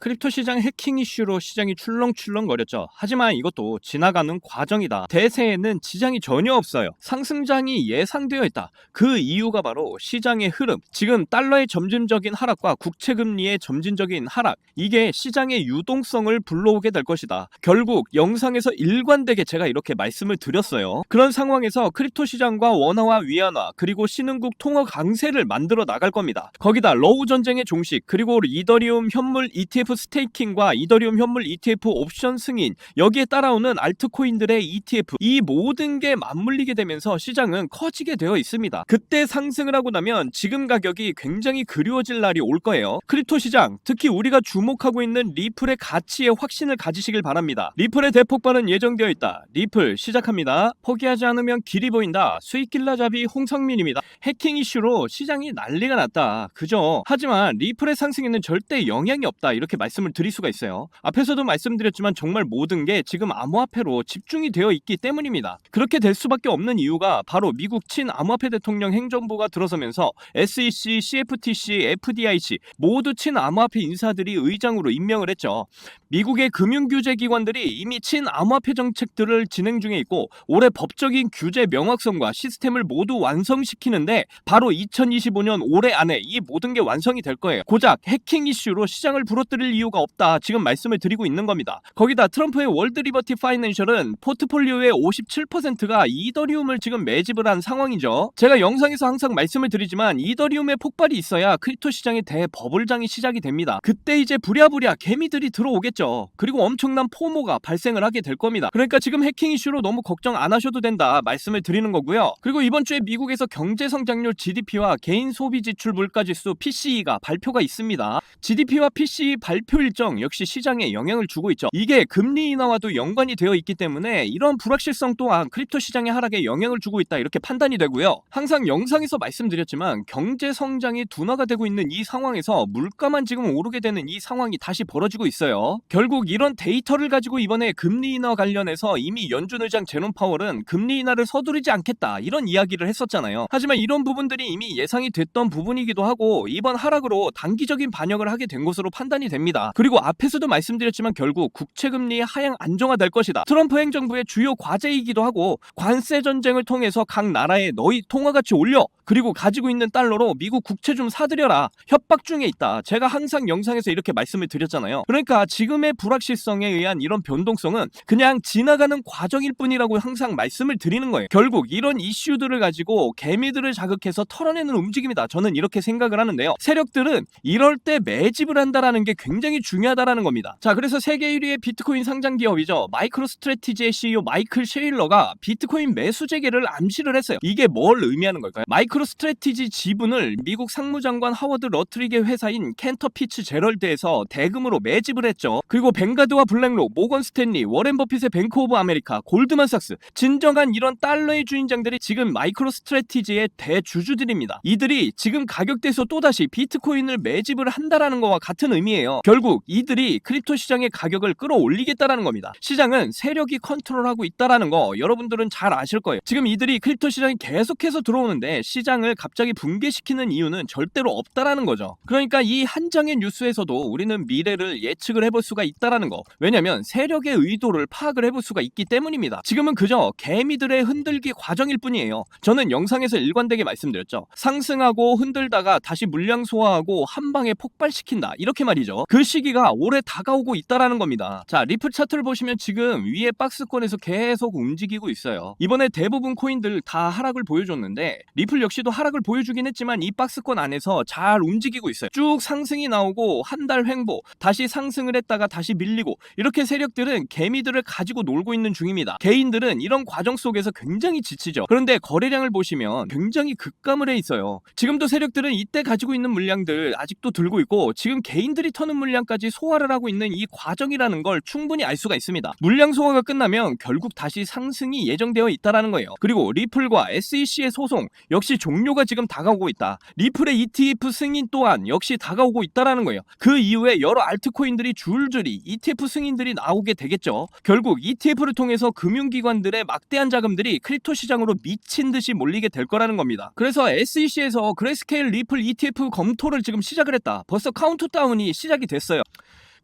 크립토 시장 해킹 이슈로 시장이 출렁출렁거렸죠. 하지만 이것도 지나가는 과정이다. 대세에는 지장이 전혀 없어요. 상승장이 예상되어 있다. 그 이유가 바로 시장의 흐름. 지금 달러의 점진적인 하락과 국채금리의 점진적인 하락. 이게 시장의 유동성을 불러오게 될 것이다. 결국 영상에서 일관되게 제가 이렇게 말씀을 드렸어요. 그런 상황에서 크립토 시장과 원화와 위안화 그리고 신흥국 통화 강세를 만들어 나갈 겁니다. 거기다 러우 전쟁의 종식 그리고 이더리움 현물 ETF 스테이킹과 이더리움 현물 ETF 옵션 승인 여기에 따라오는 알트코인들의 ETF 이 모든 게 맞물리게 되면서 시장은 커지게 되어 있습니다. 그때 상승을 하고 나면 지금 가격이 굉장히 그리워질 날이 올 거예요. 크립토 시장 특히 우리가 주목하고 있는 리플의 가치에 확신을 가지시길 바랍니다. 리플의 대폭발은 예정되어 있다. 리플 시작합니다. 포기하지 않으면 길이 보인다. 수익길라잡이 홍성민입니다. 해킹 이슈로 시장이 난리가 났다. 그죠? 하지만 리플의 상승에는 절대 영향이 없다. 이렇게 말씀을 드릴 수가 있어요. 앞에서도 말씀드렸지만 정말 모든 게 지금 암호화폐로 집중이 되어 있기 때문입니다. 그렇게 될 수밖에 없는 이유가 바로 미국 친암호화폐 대통령 행정부가 들어서면서 SEC, CFTC, FDIC 모두 친암호화폐 인사들이 의장으로 임명을 했죠. 미국의 금융규제기관들이 이미 친암호화폐 정책들을 진행 중에 있고 올해 법적인 규제 명확성과 시스템을 모두 완성시키는데 바로 2025년 올해 안에 이 모든 게 완성이 될 거예요. 고작 해킹 이슈로 시장을 부러뜨릴 이유가 없다. 지금 말씀을 드리고 있는 겁니다. 거기다 트럼프의 월드 리버티 파이낸셜은 포트폴리오의 57%가 이더리움을 지금 매집을 한 상황이죠. 제가 영상에서 항상 말씀을 드리지만 이더리움의 폭발이 있어야 크립토 시장의 대버블장이 시작이 됩니다. 그때 이제 부랴부랴 개미들이 들어오겠죠. 그리고 엄청난 포모가 발생을 하게 될 겁니다. 그러니까 지금 해킹 이슈로 너무 걱정 안 하셔도 된다 말씀을 드리는 거고요. 그리고 이번 주에 미국에서 경제 성장률 GDP와 개인 소비 지출 물가지수 PCE가 발표가 있습니다. GDP와 PCE 발표 일정 역시 시장에 영향을 주고 있죠. 이게 금리 인하와도 연관이 되어 있기 때문에 이런 불확실성 또한 크립토 시장의 하락에 영향을 주고 있다 이렇게 판단이 되고요. 항상 영상에서 말씀드렸지만 경제 성장이 둔화가 되고 있는 이 상황에서 물가만 지금 오르게 되는 이 상황이 다시 벌어지고 있어요. 결국 이런 데이터를 가지고 이번에 금리 인하 관련해서 이미 연준 의장 제롬 파월은 금리 인하를 서두르지 않겠다 이런 이야기를 했었잖아요. 하지만 이런 부분들이 이미 예상이 됐던 부분이기도 하고 이번 하락으로 단기적인 반영을 하게 된 것으로 판단이 됩니다. 그리고 앞에서도 말씀드렸지만 결국 국채금리의 하향 안정화될 것이다. 트럼프 행정부의 주요 과제이기도 하고 관세 전쟁을 통해서 각 나라에 너희 통화가치 올려 그리고 가지고 있는 달러로 미국 국채 좀 사들여라 협박 중에 있다. 제가 항상 영상에서 이렇게 말씀을 드렸잖아요. 그러니까 지금의 불확실성에 의한 이런 변동성은 그냥 지나가는 과정일 뿐이라고 항상 말씀을 드리는 거예요. 결국 이런 이슈들을 가지고 개미들을 자극해서 털어내는 움직임이다. 저는 이렇게 생각을 하는데요. 세력들은 이럴 때 매집을 한다라는 게 굉장히 중요하다라는 겁니다. 자, 그래서 세계 1위의 비트코인 상장 기업이죠. 마이크로 스트래티지의 CEO 마이클 셰일러가 비트코인 매수 재개를 암시를 했어요. 이게 뭘 의미하는 걸까요? 마이크로 스트래티지 지분을 미국 상무장관 하워드 러트릭의 회사인 캔터 피츠 제럴드에서 대금으로 매집을 했죠. 그리고 뱅가드와 블랙록, 모건 스탠리, 워렌 버핏의 뱅크 오브 아메리카, 골드만삭스 진정한 이런 달러의 주인장들이 지금 마이크로 스트래티지의 대주주들입니다. 이들이 지금 가격대에서 또다시 비트코인을 매집을 한다라는 거와 같은 의미예요. 결국 이들이 크립토 시장의 가격을 끌어올리겠다라는 겁니다. 시장은 세력이 컨트롤하고 있다라는 거 여러분들은 잘 아실 거예요. 지금 이들이 크립토 시장에 계속해서 들어오는데 시장을 갑자기 붕괴시키는 이유는 절대로 없다라는 거죠. 그러니까 이 한 장의 뉴스에서도 우리는 미래를 예측을 해볼 수가 있다라는 거. 왜냐면 세력의 의도를 파악을 해볼 수가 있기 때문입니다. 지금은 그저 개미들의 흔들기 과정일 뿐이에요. 저는 영상에서 일관되게 말씀드렸죠. 상승하고 흔들다가 다시 물량 소화하고 한 방에 폭발시킨다. 이렇게 말이죠. 그 시기가 올해 다가오고 있다라는 겁니다. 자, 리플 차트를 보시면 지금 위에 박스권에서 계속 움직이고 있어요. 이번에 대부분 코인들 다 하락을 보여줬는데 리플 역시도 하락을 보여주긴 했지만 이 박스권 안에서 잘 움직이고 있어요. 쭉 상승이 나오고 한 달 횡보, 다시 상승을 했다가 다시 밀리고 이렇게 세력들은 개미들을 가지고 놀고 있는 중입니다. 개인들은 이런 과정 속에서 굉장히 지치죠. 그런데 거래량을 보시면 굉장히 급감을 해 있어요. 지금도 세력들은 이때 가지고 있는 물량들 아직도 들고 있고 지금 개인들이 터는 물량까지 소화를 하고 있는 이 과정이라는 걸 충분히 알 수가 있습니다. 물량 소화가 끝나면 결국 다시 상승이 예정되어 있다라는 거예요. 그리고 리플과 SEC의 소송 역시 종료가 지금 다가오고 있다. 리플의 ETF 승인 또한 역시 다가오고 있다라는 거예요. 그 이후에 여러 알트코인들이 줄줄이 ETF 승인들이 나오게 되겠죠. 결국 ETF를 통해서 금융기관들의 막대한 자금들이 크립토 시장으로 미친 듯이 몰리게 될 거라는 겁니다. 그래서 SEC에서 그레스케일 리플 ETF 검토를 지금 시작을 했다. 벌써 카운트다운이 시작이 됐어요.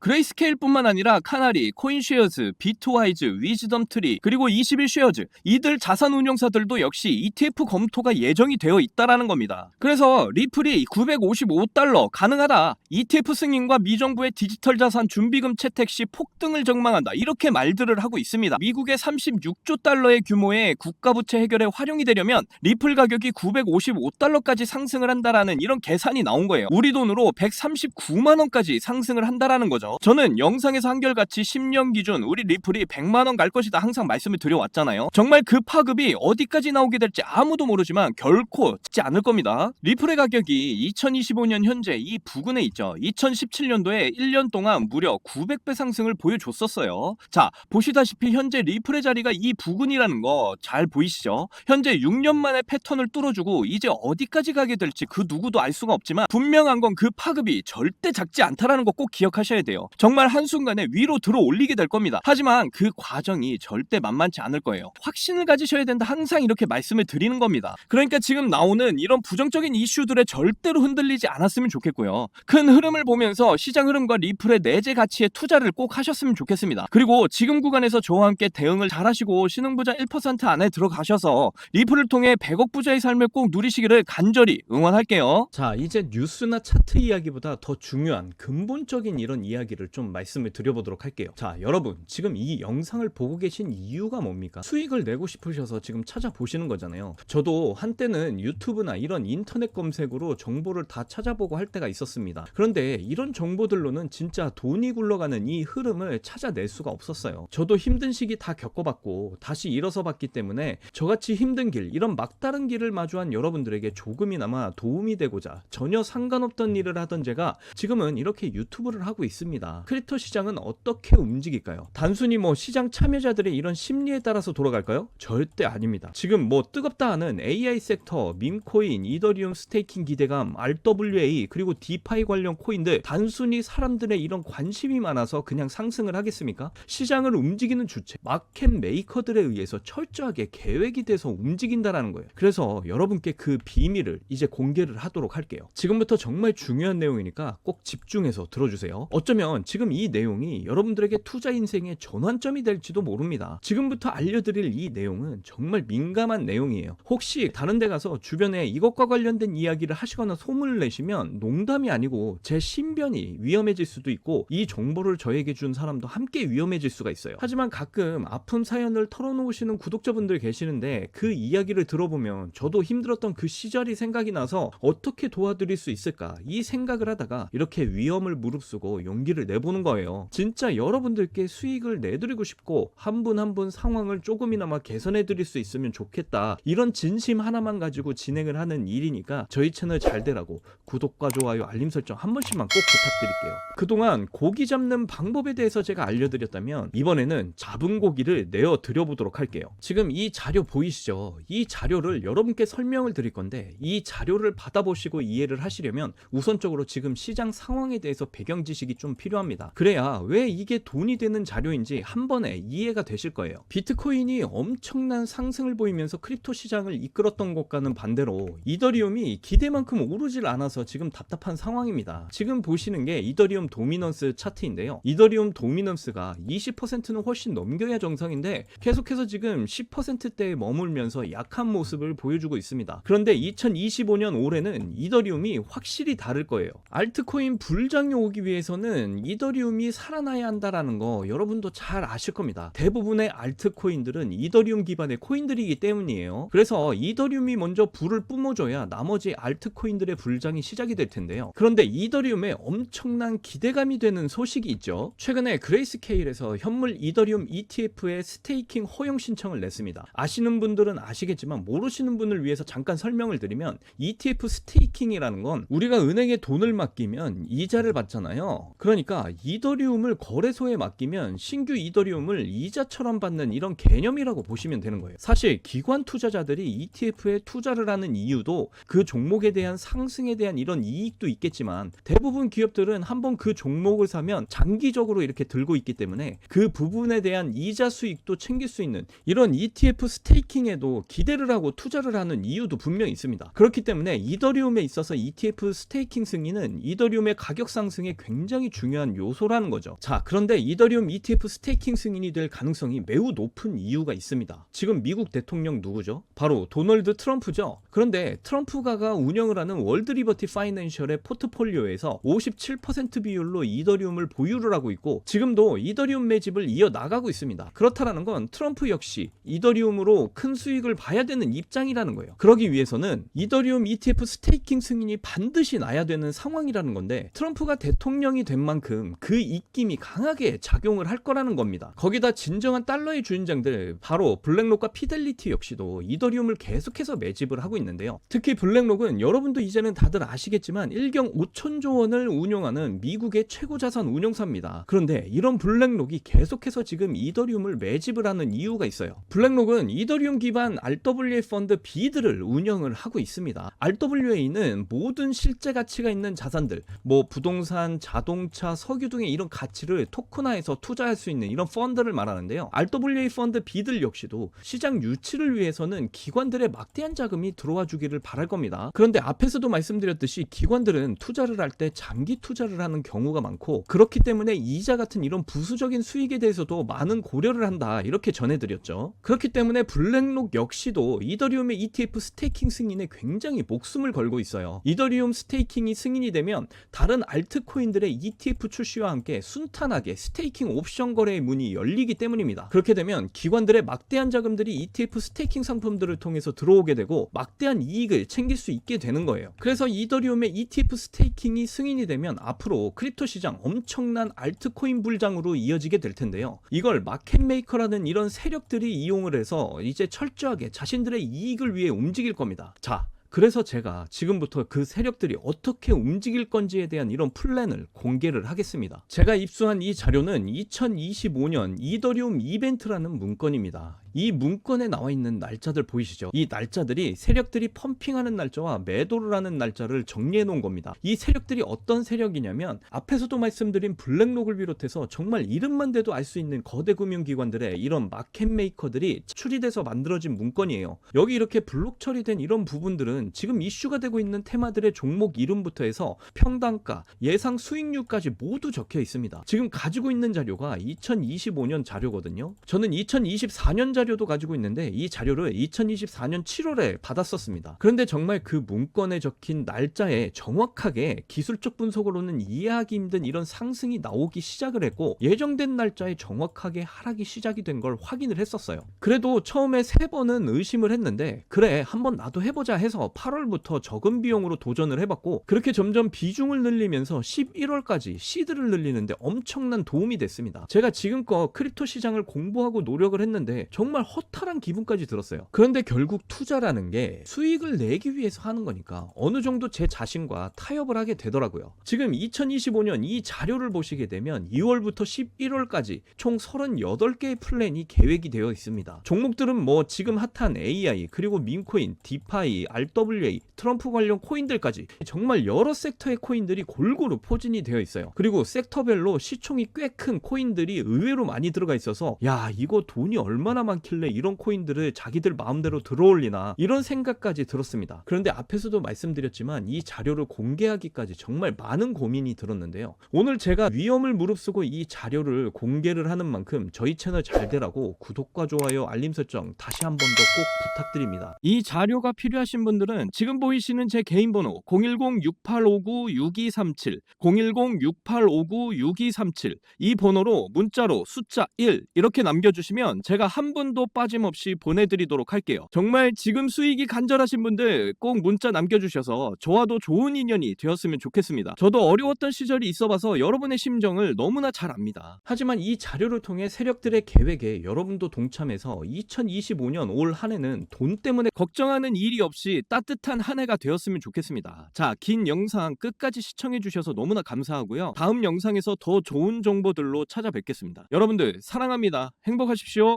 그레이스케일뿐만 아니라 카나리, 코인쉐어즈, 비트와이즈, 위즈덤트리, 그리고 21쉐어즈, 이들 자산운용사들도 역시 ETF 검토가 예정이 되어 있다라는 겁니다. 그래서 리플이 $955 가능하다, ETF 승인과 미정부의 디지털 자산 준비금 채택 시 폭등을 전망한다, 이렇게 말들을 하고 있습니다. 미국의 36조 달러의 규모의 국가부채 해결에 활용이 되려면 리플 가격이 $955까지 상승을 한다라는 이런 계산이 나온 거예요. 우리 돈으로 139만원까지 상승을 한다라는 거죠. 저는 영상에서 한결같이 10년 기준 우리 리플이 100만원 갈 것이다 항상 말씀을 드려왔잖아요. 정말 그 파급이 어디까지 나오게 될지 아무도 모르지만 결코 짓지 않을 겁니다. 리플의 가격이 2025년 현재 이 부근에 있죠. 2017년도에 1년 동안 무려 900배 상승을 보여줬었어요. 자, 보시다시피 현재 리플의 자리가 이 부근이라는 거 잘 보이시죠? 현재 6년 만에 패턴을 뚫어주고 이제 어디까지 가게 될지 그 누구도 알 수가 없지만 분명한 건 그 파급이 절대 작지 않다라는 거 꼭 기억하셔야 돼요. 정말 한순간에 위로 들어 올리게 될 겁니다. 하지만 그 과정이 절대 만만치 않을 거예요. 확신을 가지셔야 된다 항상 이렇게 말씀을 드리는 겁니다. 그러니까 지금 나오는 이런 부정적인 이슈들에 절대로 흔들리지 않았으면 좋겠고요. 큰 흐름을 보면서 시장 흐름과 리플의 내재 가치에 투자를 꼭 하셨으면 좋겠습니다. 그리고 지금 구간에서 저와 함께 대응을 잘 하시고 신흥부자 1% 안에 들어가셔서 리플을 통해 100억 부자의 삶을 꼭 누리시기를 간절히 응원할게요. 자, 이제 뉴스나 차트 이야기보다 더 중요한 근본적인 이런 이야기를 좀 말씀을 드려보도록 할게요. 자, 여러분 지금 이 영상을 보고 계신 이유가 뭡니까? 수익을 내고 싶으셔서 지금 찾아보시는 거잖아요. 저도 한때는 유튜브나 이런 인터넷 검색으로 정보를 다 찾아보고 할 때가 있었습니다. 그런데 이런 정보들로는 진짜 돈이 굴러가는 이 흐름을 찾아낼 수가 없었어요. 저도 힘든 시기 다 겪어봤고 다시 일어서 봤기 때문에 저같이 힘든 길, 이런 막다른 길을 마주한 여러분들에게 조금이나마 도움이 되고자 전혀 상관없던 일을 하던 제가 지금은 이렇게 유튜브를 하고 있습니다. 크립토 시장은 어떻게 움직일까요? 단순히 뭐 시장 참여자들의 이런 심리에 따라서 돌아갈까요? 절대 아닙니다. 지금 뭐 뜨겁다 하는 AI 섹터, 밈코인, 이더리움 스테이킹 기대감, RWA 그리고 디파이 관련 코인들, 단순히 사람들의 이런 관심이 많아서 그냥 상승을 하겠습니까? 시장을 움직이는 주체, 마켓 메이커들에 의해서 철저하게 계획이 돼서 움직인다라는 거예요. 그래서 여러분께 그 비밀을 이제 공개를 하도록 할게요. 지금부터 정말 중요한 내용이니까 꼭 집중해서 들어주세요. 어쩌면 지금 이 내용이 여러분들에게 투자 인생의 전환점이 될지도 모릅니다. 지금부터 알려드릴 이 내용은 정말 민감한 내용이에요. 혹시 다른 데 가서 주변에 이것과 관련된 이야기를 하시거나 소문을 내시면 농담이 아니고 제 신변이 위험해질 수도 있고 이 정보를 저에게 준 사람도 함께 위험해질 수가 있어요. 하지만 가끔 아픔 사연을 털어놓으시는 구독자분들 계시는데 그 이야기를 들어보면 저도 힘들었던 그 시절이 생각이 나서 어떻게 도와드릴 수 있을까 이 생각을 하다가 이렇게 위험을 무릅쓰고 용기를 내보는 거예요. 진짜 여러분들께 수익을 내드리고 싶고 한 분 한 분 상황을 조금이나마 개선해드릴 수 있으면 좋겠다, 이런 진심 하나만 가지고 진행을 하는 일이니까 저희 채널 잘 되라고 구독과 좋아요 알림 설정 한 번씩만 꼭 부탁드릴게요. 그동안 고기 잡는 방법에 대해서 제가 알려드렸다면 이번에는 잡은 고기를 내어 드려보도록 할게요. 지금 이 자료 보이시죠? 이 자료를 여러분께 설명을 드릴 건데 이 자료를 받아보시고 이해를 하시려면 우선적으로 지금 시장 상황에 대해서 배경 지식이 좀 필요합니다. 그래야 왜 이게 돈이 되는 자료인지 한 번에 이해가 되실 거예요. 비트코인이 엄청난 상승을 보이면서 크립토 시장을 이끌었던 것과는 반대로 이더리움이 기대만큼 오르질 않아서 지금 답답한 상황입니다. 지금 보시는 게 이더리움 도미넌스 차트인데요. 이더리움 도미넌스가 20%는 훨씬 넘겨야 정상인데 계속해서 지금 10%대에 머물면서 약한 모습을 보여주고 있습니다. 그런데 2025년 올해는 이더리움이 확실히 다를 거예요. 알트코인 불장이 오기 위해서는 이더리움이 살아나야 한다라는 거 여러분도 잘 아실 겁니다. 대부분의 알트코인들은 이더리움 기반의 코인들이기 때문이에요. 그래서 이더리움이 먼저 불을 뿜어줘야 나머지 알트코인들의 불장이 시작이 될 텐데요. 그런데 이더리움에 엄청난 기대감이 되는 소식이 있죠. 최근에 그레이스케일에서 현물 이더리움 ETF의 스테이킹 허용 신청을 냈습니다. 아시는 분들은 아시겠지만 모르시는 분을 위해서 잠깐 설명을 드리면 ETF 스테이킹이라는 건 우리가 은행에 돈을 맡기면 이자를 받잖아요. 그러니까 이더리움을 거래소에 맡기면 신규 이더리움을 이자처럼 받는 이런 개념이라고 보시면 되는 거예요. 사실 기관 투자자들이 ETF에 투자를 하는 이유도 그 종목에 대한 상승에 대한 이런 이익도 있겠지만 대부분 기업들은 한번 그 종목을 사면 장기적으로 이렇게 들고 있기 때문에 그 부분에 대한 이자 수익도 챙길 수 있는 이런 ETF 스테이킹에도 기대를 하고 투자를 하는 이유도 분명히 있습니다. 그렇기 때문에 이더리움에 있어서 ETF 스테이킹 승인은 이더리움의 가격 상승에 굉장히 중요한 요소라는 거죠. 자, 그런데 이더리움 ETF 스테이킹 승인이 될 가능성이 매우 높은 이유가 있습니다. 지금 미국 대통령 누구죠? 바로 도널드 트럼프죠. 그런데 트럼프가 운영을 하는 월드 리버티 파이낸셜의 포트폴리오에서 57% 비율로 이더리움을 보유를 하고 있고 지금도 이더리움 매집을 이어나가고 있습니다. 그렇다라는 건 트럼프 역시 이더리움으로 큰 수익을 봐야 되는 입장이라는 거예요. 그러기 위해서는 이더리움 ETF 스테이킹 승인이 반드시 나야 되는 상황이라는 건데 트럼프가 대통령이 된 만큼 그 입김이 강하게 작용을 할 거라는 겁니다. 거기다 진정한 달러의 주인장들 바로 블랙록과 피델리티 역시도 이더리움을 계속해서 매집을 하고 있는데요. 특히 블랙록은 여러분도 이제는 다들 아시겠지만 1경 5천조 원을 운용하는 미국의 최고 자산 운용사입니다. 그런데 이런 블랙록이 계속해서 지금 이더리움을 매집을 하는 이유가 있어요. 블랙록은 이더리움 기반 RWA 펀드 B들을 운영을 하고 있습니다. RWA는 모든 실제 가치가 있는 자산들, 뭐 부동산, 자동차, 석유 등의 이런 가치를 토큰화해서 투자할 수 있는 이런 펀드를 말하는데요. RWA 펀드 B들 역시도 시장 유치를 위해서는 기관들의 막대한 자금이 들어와 주기를 바랄 겁니다. 그런데 앞에서도 말씀드렸듯이 기관들은 투자를 할 때 장기 투자를 하는 경우가 많고 그렇기 때문에 이자 같은 이런 부수적인 수익에 대해서도 많은 고려를 한다 이렇게 전해드렸죠. 그렇기 때문에 블랙록 역시도 이더리움의 ETF 스테이킹 승인에 굉장히 목숨을 걸고 있어요. 이더리움 스테이킹이 승인이 되면 다른 알트코인들의 ETF 출시와 함께 순탄하게 스테이킹 옵션 거래의 문이 열리기 때문입니다. 그렇게 되면 기관들의 막대한 자금들이 ETF 스테이킹 상품들을 통해서 들어오게 되고 막대한 이익을 챙길 수 있게 되는 거예요. 그래서 이더리움의 ETF 스테이킹이 승인이 되면 앞으로 크립토 시장 엄청난 알트코인 불장으로 이어지게 될 텐데요. 이걸 마켓메이커라는 이런 세력들이 이용을 해서 이제 철저하게 자신들의 이익을 위해 움직일 겁니다. 자, 그래서 제가 지금부터 그 세력들이 어떻게 움직일 건지에 대한 이런 플랜을 공개를 하겠습니다. 제가 입수한 이 자료는 2025년 이더리움 이벤트라는 문건입니다. 이 문건에 나와 있는 날짜들 보이시죠? 이 날짜들이 세력들이 펌핑하는 날짜와 매도를 하는 날짜를 정리해 놓은 겁니다. 이 세력들이 어떤 세력이냐면 앞에서도 말씀드린 블랙록을 비롯해서 정말 이름만 대도 알 수 있는 거대 금융기관들의 이런 마켓메이커들이 추리돼서 만들어진 문건이에요. 여기 이렇게 블록 처리된 이런 부분들은 지금 이슈가 되고 있는 테마들의 종목 이름부터 해서 평단가, 예상 수익률까지 모두 적혀 있습니다. 지금 가지고 있는 자료가 2025년 자료거든요. 저는 2024년 자료도 가지고 있는데 이 자료를 2024년 7월에 받았었습니다. 그런데 정말 그 문건에 적힌 날짜에 정확하게 기술적 분석으로는 이해하기 힘든 이런 상승이 나오기 시작을 했고 예정된 날짜에 정확하게 하락이 시작이 된 걸 확인을 했었어요. 그래도 처음에 3번은 의심을 했는데 그래 한번 나도 해보자 해서 8월부터 적은 비용으로 도전을 해봤고 그렇게 점점 비중을 늘리면서 11월까지 시드를 늘리는데 엄청난 도움이 됐습니다. 제가 지금껏 크립토 시장을 공부하고 노력을 했는데 정말 허탈한 기분까지 들었어요. 그런데 결국 투자라는 게 수익을 내기 위해서 하는 거니까 어느 정도 제 자신과 타협을 하게 되더라고요. 지금 2025년 이 자료를 보시게 되면 2월부터 11월까지 총 38개의 플랜이 계획이 되어 있습니다. 종목들은 뭐 지금 핫한 AI 그리고 민코인, 디파이, RWA, 트럼프 관련 코인들까지 정말 여러 섹터의 코인들이 골고루 포진이 되어 있어요. 그리고 섹터별로 시총이 꽤 큰 코인들이 의외로 많이 들어가 있어서 야 이거 돈이 얼마나 많길래 이런 코인들을 자기들 마음대로 들어올리나 이런 생각까지 들었습니다. 그런데 앞에서도 말씀드렸지만 이 자료를 공개하기까지 정말 많은 고민이 들었는데요. 오늘 제가 위험을 무릅쓰고 이 자료를 공개를 하는 만큼 저희 채널 잘 되라고 구독과 좋아요, 알림 설정 다시 한 번 더 꼭 부탁드립니다. 이 자료가 필요하신 분들은 지금 보이시는 제 개인 번호 010-6859-6237 010-6859-6237 이 번호로 문자로 숫자 1 이렇게 남겨주시면 제가 한 분도 빠짐없이 보내드리도록 할게요. 정말 지금 수익이 간절하신 분들 꼭 문자 남겨주셔서 저와도 좋은 인연이 되었으면 좋겠습니다. 저도 어려웠던 시절이 있어봐서 여러분의 심정을 너무나 잘 압니다. 하지만 이 자료를 통해 세력들의 계획에 여러분도 동참해서 2025년 올 한 해는 돈 때문에 걱정하는 일이 없이 따뜻한 한 해가 되었으면 좋겠습니다. 자, 긴 영상 끝까지 시청해주셔서 너무나 감사하고요. 다음 영상에서 더 좋은 정보들로 찾아뵙겠습니다. 여러분들 사랑합니다. 행복하십시오.